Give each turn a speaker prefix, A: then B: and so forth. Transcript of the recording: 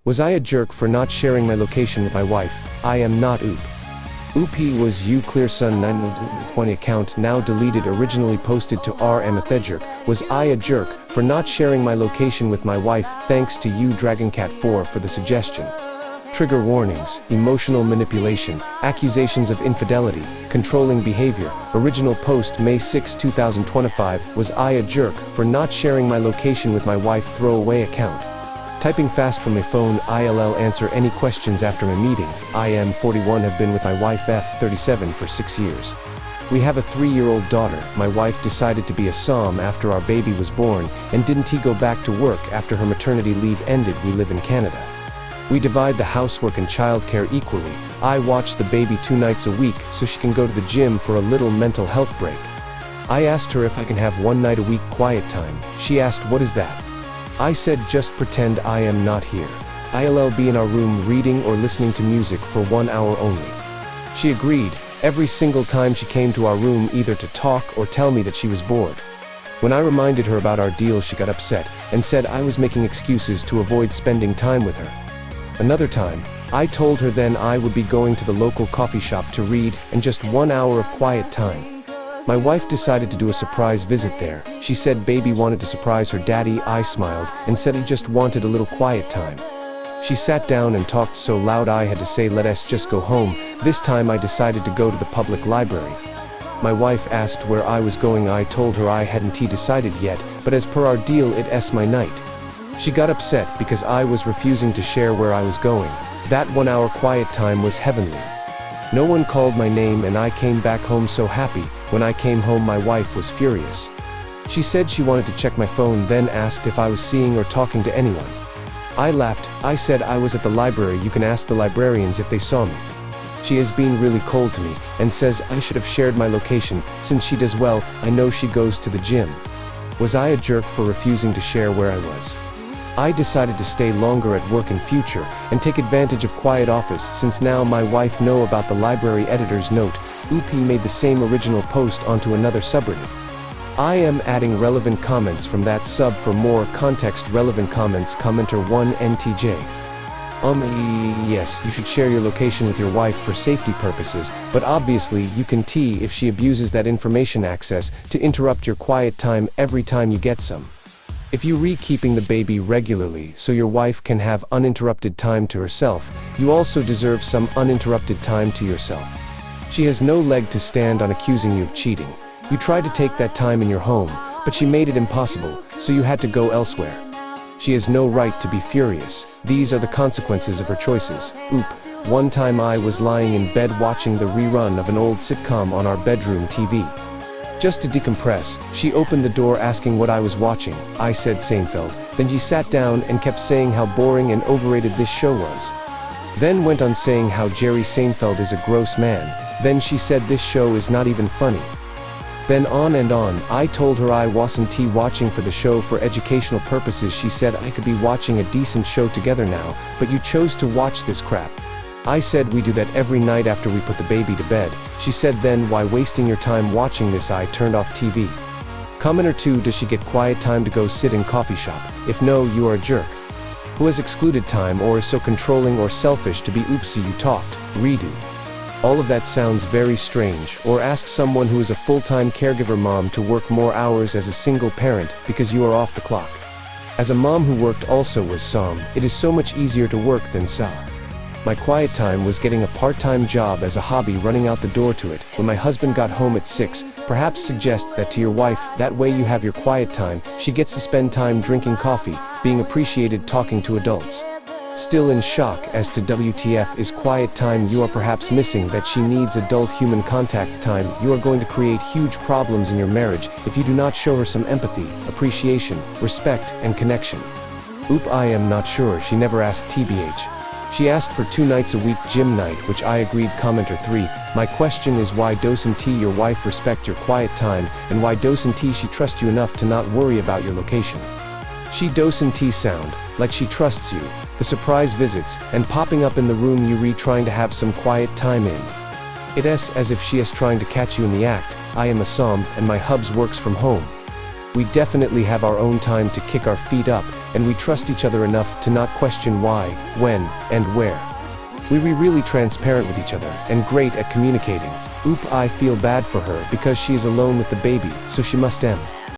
A: Was I a jerk for not sharing my location with my wife? I am not Oop. Oop was you Clearsun 920 account now deleted originally posted to Jerk. Was I a jerk for not sharing my location with my wife? Thanks to you DragonCat4 for the suggestion. Trigger warnings, emotional manipulation, accusations of infidelity, controlling behavior. Original post May 6, 2025. Was I a jerk for not sharing my location with my wife? Throwaway account. Typing fast from my phone. ILL answer any questions after my meeting. I am 41, have been with my wife F37 for 6 years. We have a 3-year-old daughter. My wife decided to be a SOM after our baby was born, and didn't go back to work after her maternity leave ended. We live in Canada. We divide the housework and childcare equally. I watch the baby 2 nights a week so she can go to the gym for a little mental health break. I asked her if I can have 1 night a week quiet time. She asked, what is that? I said, just pretend I am not here. I'll be in our room reading or listening to music for 1 hour only. She agreed, every single time she came to our room either to talk or tell me that she was bored. When I reminded her about our deal, she got upset and said I was making excuses to avoid spending time with her. Another time, I told her then I would be going to the local coffee shop to read and just 1 hour of quiet time. My wife decided to do a surprise visit there. She said baby wanted to surprise her daddy. I smiled and said he just wanted a little quiet time. She sat down and talked so loud I had to say let us just go home. This time I decided to go to the public library. My wife asked where I was going. I told her I hadn't decided yet, but as per our deal it's my night. She got upset because I was refusing to share where I was going. That 1 hour quiet time was heavenly. No one called my name and I came back home so happy. When I came home my wife was furious. She said she wanted to check my phone, then asked if I was seeing or talking to anyone. I laughed. I said I was at the library. You can ask the librarians if they saw me. She has been really cold to me and says I should have shared my location since she does well. I know she goes to the gym. Was I a jerk for refusing to share where I was? I decided to stay longer at work in future and take advantage of quiet office since now my wife know about the library editor's note. Oop made the same original post onto another subreddit. I am adding relevant comments from that sub for more context. Relevant comments. Commenter 1 NTJ. Yes, you should share your location with your wife for safety purposes, but obviously you can tell if she abuses that information access to interrupt your quiet time every time you get some. If you keeping the baby regularly so your wife can have uninterrupted time to herself, you also deserve some uninterrupted time to yourself. She has no leg to stand on accusing you of cheating. You tried to take that time in your home, but she made it impossible, so you had to go elsewhere. She has no right to be furious. These are the consequences of her choices. Oop. One time I was lying in bed watching the rerun of an old sitcom on our bedroom TV. Just to decompress, she opened the door asking what I was watching. I said Seinfeld. Then she sat down and kept saying how boring and overrated this show was. Then went on saying how Jerry Seinfeld is a gross man. Then she said this show is not even funny. Then on and on. I told her I wasn't watching for the show for educational purposes. She said I could be watching a decent show together now, but you chose to watch this crap. I said we do that every night after we put the baby to bed. She said then why wasting your time watching this? I turned off TV. Commenter 2. Does she get quiet time to go sit in coffee shop? If no, you are a jerk. Who has excluded time or is so controlling or selfish to be oopsie you talked, redo. All of that sounds very strange. Or ask someone who is a full-time caregiver mom to work more hours as a single parent because you are off the clock. As a mom who worked also was SOM, it is so much easier to work than SA. My quiet time was getting a part-time job as a hobby, running out the door to it when my husband got home at 6. Perhaps suggest that to your wife, that way you have your quiet time, she gets to spend time drinking coffee, being appreciated, talking to adults. Still in shock as to WTF is quiet time. You are perhaps missing that she needs adult human contact time. You are going to create huge problems in your marriage if you do not show her some empathy, appreciation, respect, and connection. Oop, I am not sure. She never asked TBH. She asked for 2 nights a week gym night, which I agreed. Commenter 3. My question is why doesn't your wife respect your quiet time, and why doesn't she trust you enough to not worry about your location? She doesn't sound like she trusts you. The surprise visits, and popping up in the room you trying to have some quiet time in. It's as if she is trying to catch you in the act. I am a SOM, and my hubs works from home. We definitely have our own time to kick our feet up, and we trust each other enough to not question why, when, and where. We're really transparent with each other, and great at communicating. Oop, I feel bad for her because she is alone with the baby, so she must end.